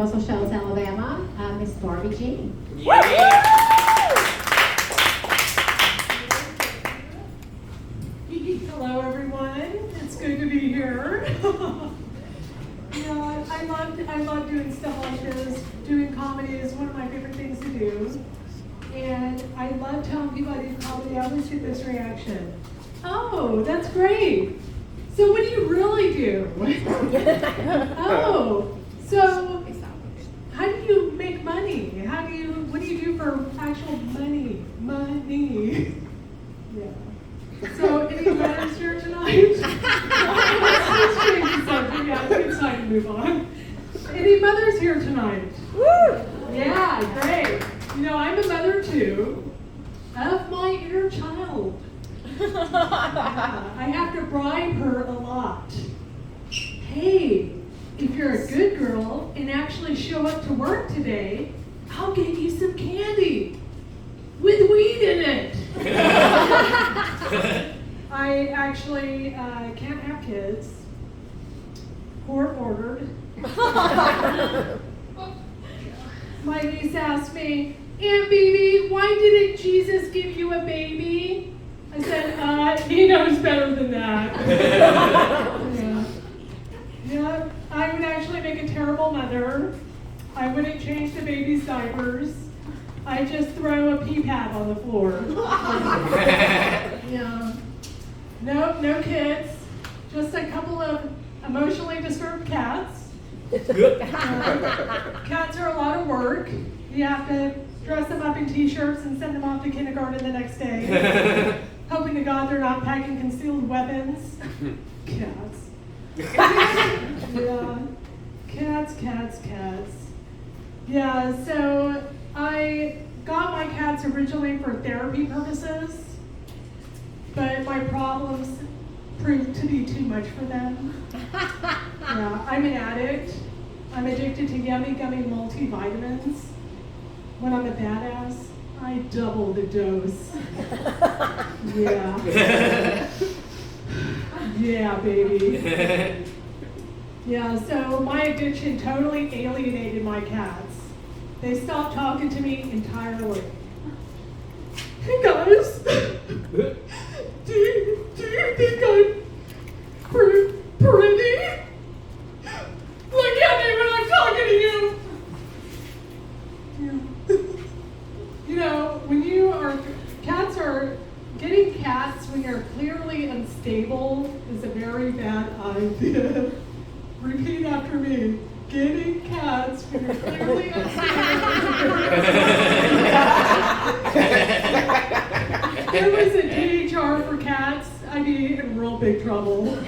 Muscle Shoals, Alabama, Miss Barbee G. Hello, everyone. It's good to be here. Yeah, I love doing stuff like this. Doing comedy is one of my favorite things to do. And I love telling people I do comedy. I always get this reaction. Oh, that's great. So what do you really do? Oh, so how do you make money? What do you do for actual money? Money. Yeah. So any mothers here tonight? Let's change the subject. Yeah, it's time to move on. Any mothers here tonight? Woo! Yeah, great. You know, I'm a mother too, of my inner child. I have to bribe her a lot. Hey, if you're a good girl and actually show up to work today, I'll get you some candy with weed in it. I actually can't have kids. Court ordered. My niece asked me, Aunt Baby, why didn't Jesus give you a baby? I said, he knows better than that. Yeah, I would actually make a terrible mother. I wouldn't change the baby's diapers. I just throw a pee pad on the floor. Yeah. Nope, no kids. Just a couple of emotionally disturbed cats. Cats are a lot of work. You have to dress them up in t-shirts and send them off to kindergarten the next day. Hoping to God they're not packing concealed weapons. Cats. Yeah. Cats. Yeah, so I got my cats originally for therapy purposes, but my problems proved to be too much for them. Yeah, I'm an addict. I'm addicted to yummy gummy multivitamins. When I'm a badass, I double the dose. Yeah. Yeah, baby. Yeah, so my addiction totally alienated my cats. They stopped talking to me entirely. Hey guys, do you think I'm pretty? Look at me when I'm talking to you. Yeah. You know, getting cats when you're clearly unstable is a very bad idea. Repeat after me. Getting cats when you're clearly unstable. If there was a DHR for cats, I'd be in real big trouble.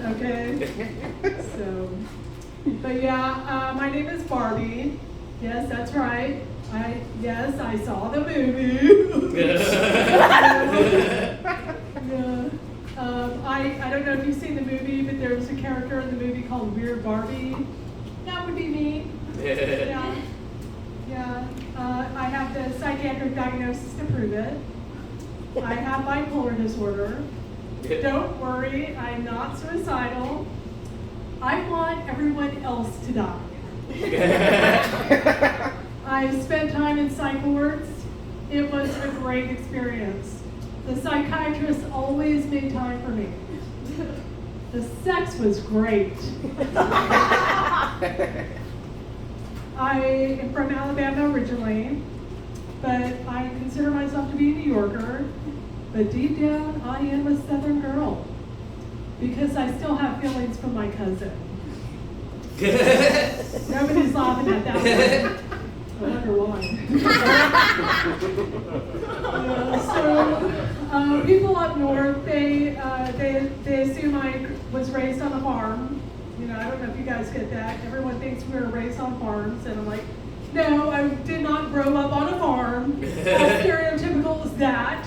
Okay? So, but yeah, my name is Barbee. Yes, that's right. Yes, I saw the movie. Yeah. I don't know if you've seen the movie, but there was a character in the movie called Weird Barbie. That would be me. Yeah. Yeah. I have the psychiatric diagnosis to prove it. I have bipolar disorder. Don't worry, I'm not suicidal. I want everyone else to die. I spent time in psych wards. It was a great experience. The psychiatrist always made time for me. The sex was great. I am from Alabama originally, but I consider myself to be a New Yorker. But deep down, I am a Southern girl because I still have feelings for my cousin. Nobody's laughing at that one. I wonder why. So people up north, they assume I was raised on a farm. You know, I don't know if you guys get that. Everyone thinks we were raised on farms, and I'm like, no, I did not grow up on a farm. How stereotypical is that?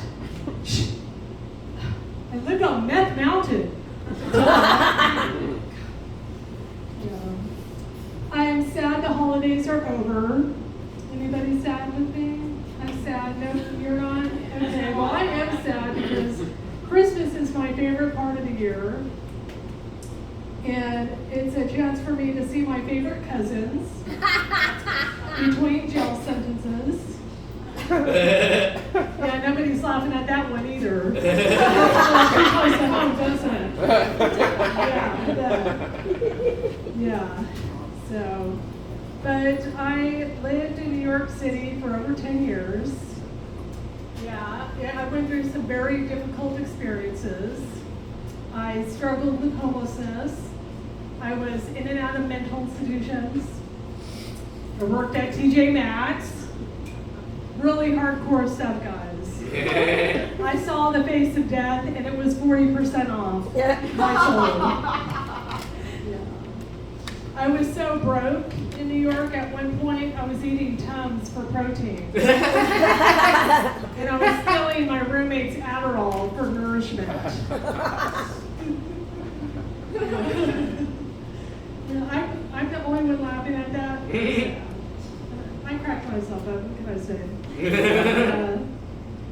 I lived on Meth Mountain. I am sad the holidays are over. Anybody sad with me? I'm sad. No, you're not? Okay, well I am sad because Christmas is my favorite part of the year. And it's a chance for me to see my favorite cousins between jail sentences. Yeah, nobody's laughing at that one either. It's pretty close to home, doesn't it? Yeah. So, but I lived in New York City for over 10 years. Yeah, I went through some very difficult experiences. I struggled with homelessness. I was in and out of mental institutions. I worked at TJ Maxx. Really hardcore stuff, guys. I saw the face of death, and it was 40% off my soul. Yeah. I was so broke in New York at one point, I was eating Tums for protein. And I was stealing my roommate's Adderall for nourishment. I'm the only one laughing at that. I cracked myself up, what can I say?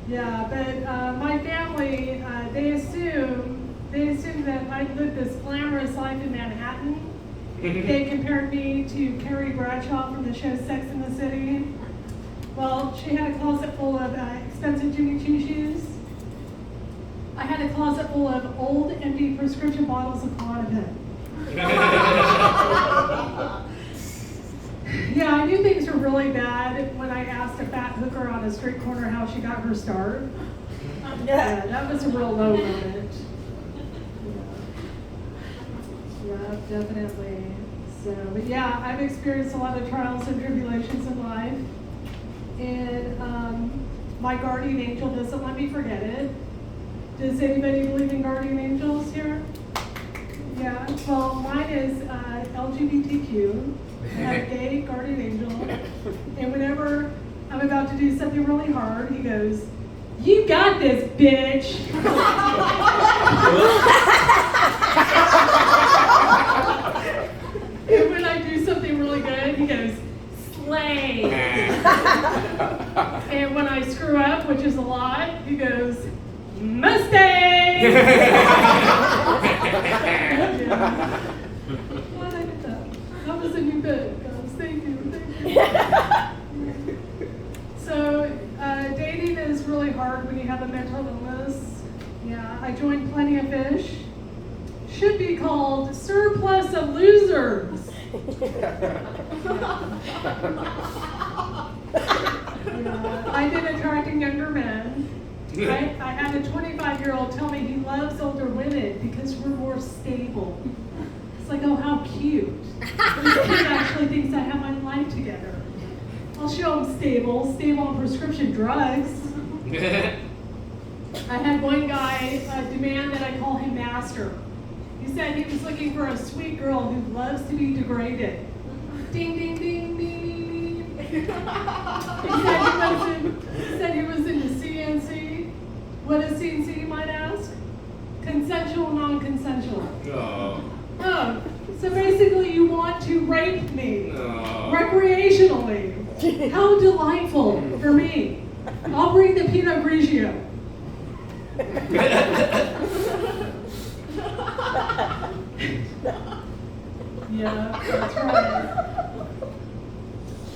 But my family, they assumed that I lived this glamorous life in Manhattan. They compared me to Carrie Bradshaw from the show Sex and the City. Well, she had a closet full of expensive Jimmy Choo shoes. I had a closet full of old, empty prescription bottles of Klonopin. Yeah, I knew things were really bad when I asked a fat hooker on a street corner how she got her start. Yeah, that was a real low moment. Yeah, definitely. So, but yeah, I've experienced a lot of trials and tribulations in life. And my guardian angel doesn't let me forget it. Does anybody believe in guardian angels here? Yeah, well, mine is LGBTQ. I have a gay guardian angel. And whenever I'm about to do something really hard, he goes, "You got this, bitch." And when I do something really good, he goes, "Slay." And when I screw up, which is a lot, he goes, "Mustang." Yeah. Glad I did that. That was a new bit, guys. Thank you. So, dating is really hard when you have a mental illness. Yeah, I joined Plenty of Fish. Should be called Surplus of Losers. Yeah, I've been attracting younger men. I had a 25-year-old tell me he loves older women because we're more stable. It's like, oh, how cute. This kid actually thinks I have my life together. I'll show him stable on prescription drugs. I had one guy demand that I call him master. He said he was looking for a sweet girl who loves to be degraded. Ding, ding, ding, ding. He said he was into CNC. What is CNC, you might ask? Consensual, non-consensual. Oh. Oh, so basically you want to rape me Oh. recreationally. How delightful for me. I'll bring the Pinot Grigio. Yeah, that's right.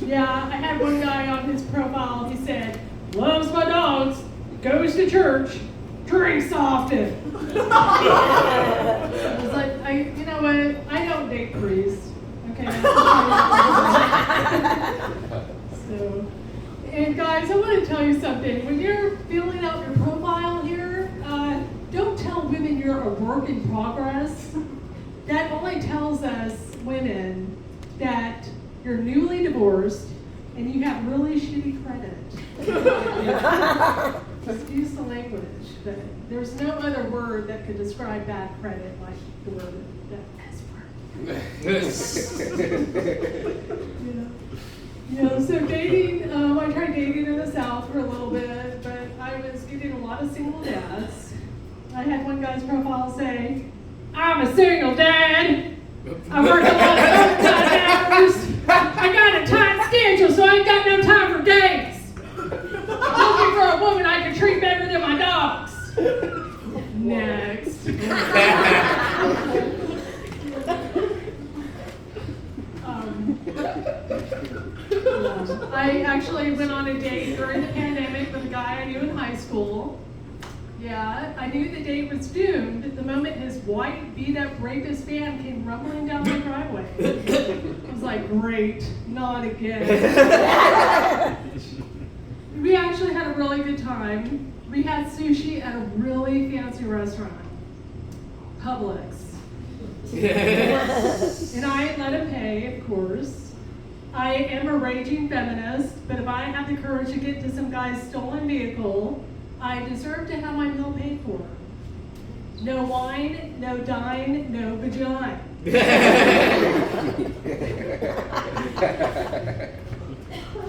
Yeah, I had one guy on his profile, he said, "Loves my dogs, goes to church, drinks often." I was like, you know what? I don't date priests. Okay. So, and guys, I want to tell you something. When you're filling out your profile here, don't tell women you're a work in progress. That only tells us women that you're newly divorced and you have really shitty credit. Excuse the language, but there's no other word that could describe bad credit like the word S word. So dating, I tried dating in the South for a little bit, but I was getting a lot of single dads. I had one guy's profile say, "I'm a single dad. I work a lot of overtime hours. I got a tight schedule, so I ain't got no time for dates. Looking for a woman I can treat better than my dogs." Next. I actually went on a date during the pandemic with a guy I knew in high school. Yeah, I knew the date was doomed the moment his white, beat-up rapist van came rumbling down my driveway. I was like, great, not again. We actually had a really good time. We had sushi at a really fancy restaurant, Publix. And I let him pay, of course. I am a raging feminist, but if I have the courage to get into some guy's stolen vehicle, I deserve to have my meal paid for. No wine, no dine, no vagina.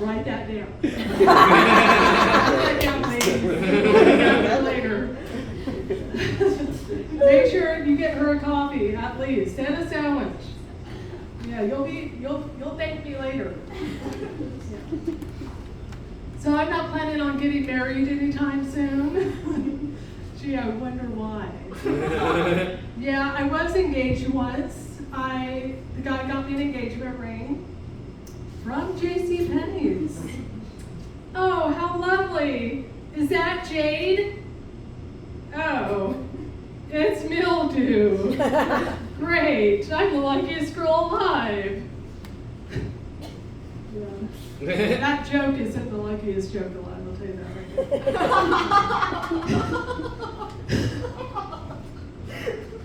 Write that down. Write that down, ladies. Write that later. Make sure you get her a coffee at least and a sandwich. Yeah, you'll thank me later. Yeah. So I'm not planning on getting married anytime soon. Gee, I wonder why. Yeah, I was engaged once. The guy got me an engagement ring from JCPenney's. Oh, how lovely. Is that jade? Oh, it's mildew. Great, I'm the luckiest girl alive. Yeah. That joke isn't the luckiest joke alive, I'll tell you that right now.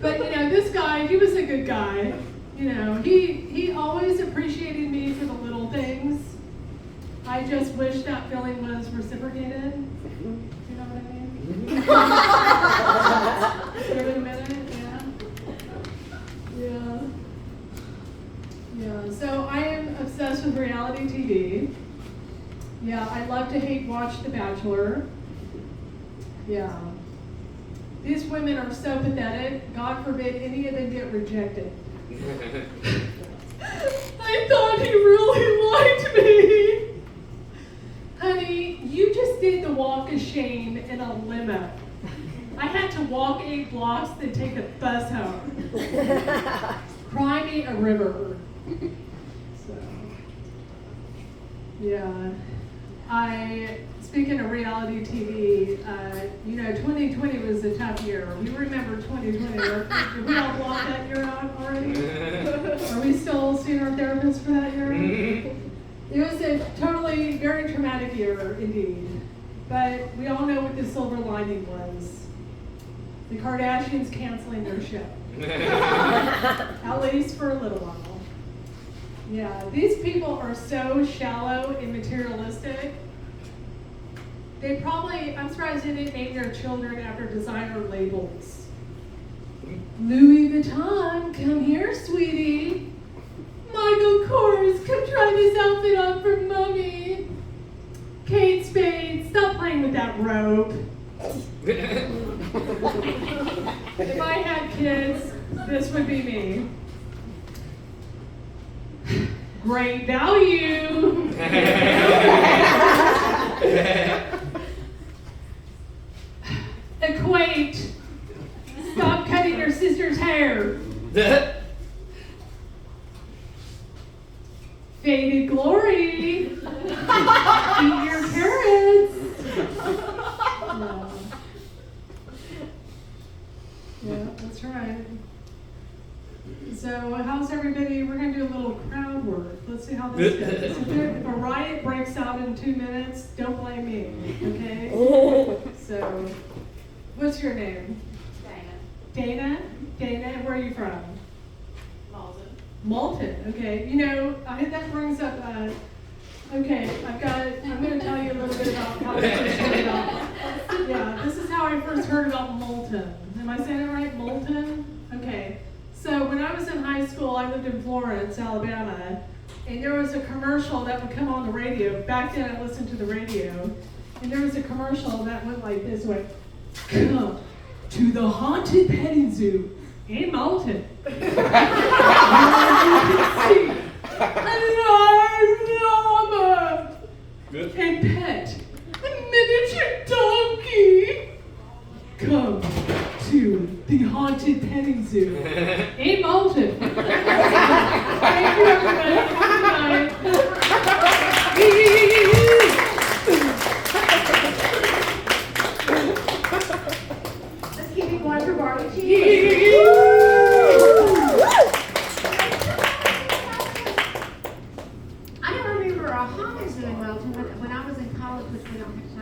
But this guy, he was a good guy. He always appreciated me for the little things. I just wish that feeling was reciprocated. You know what I mean? Give it a minute, yeah. So I am obsessed with reality TV. Yeah, I love to hate watch The Bachelor. Yeah. These women are so pathetic. God forbid any of them get rejected. I thought he really liked me. Honey, you just did the walk of shame in a limo. I had to walk 8 blocks, then take a bus home. Cry me a river. So, yeah. Speaking of reality TV, 2020 was a tough year. We remember 2020. Did we all block that year out already? Are we still seeing our therapist for that year? It was a totally very traumatic year indeed. But we all know what the silver lining was. The Kardashians canceling their show. At least for a little while. Yeah, these people are so shallow and materialistic. I'm surprised they didn't name their children after designer labels. Louis Vuitton, come here, sweetie. Michael Kors, come try this outfit on for mommy. Kate Spade, stop playing with that rope. If I had kids, this would be me. Great value. Equate. Stop cutting your sister's hair. Faded glory. Eat your parents. Yeah, that's right. So how's everybody? We're going to do a little crowd work. Let's see how this goes. If a riot breaks out in 2 minutes, don't blame me, okay? So, what's your name? Dana? Dana, where are you from? Moulton, okay. That brings up, I'm going to tell you a little bit about how I first heard about, this is how I first heard about Moulton. Am I saying it right? Moulton? Okay. So when I was in high school, I lived in Florence, Alabama, and there was a commercial that would come on the radio. Back then I listened to the radio, and there was a commercial that went like this, went, come to the haunted petting zoo in Moulton. And an llama and pet a miniature donkey. Come to the haunted petting zoo in Moulton. Thank you, everybody. Have a good night. I don't remember Ohana's doing Moulton, but when I was in college, which we don't have time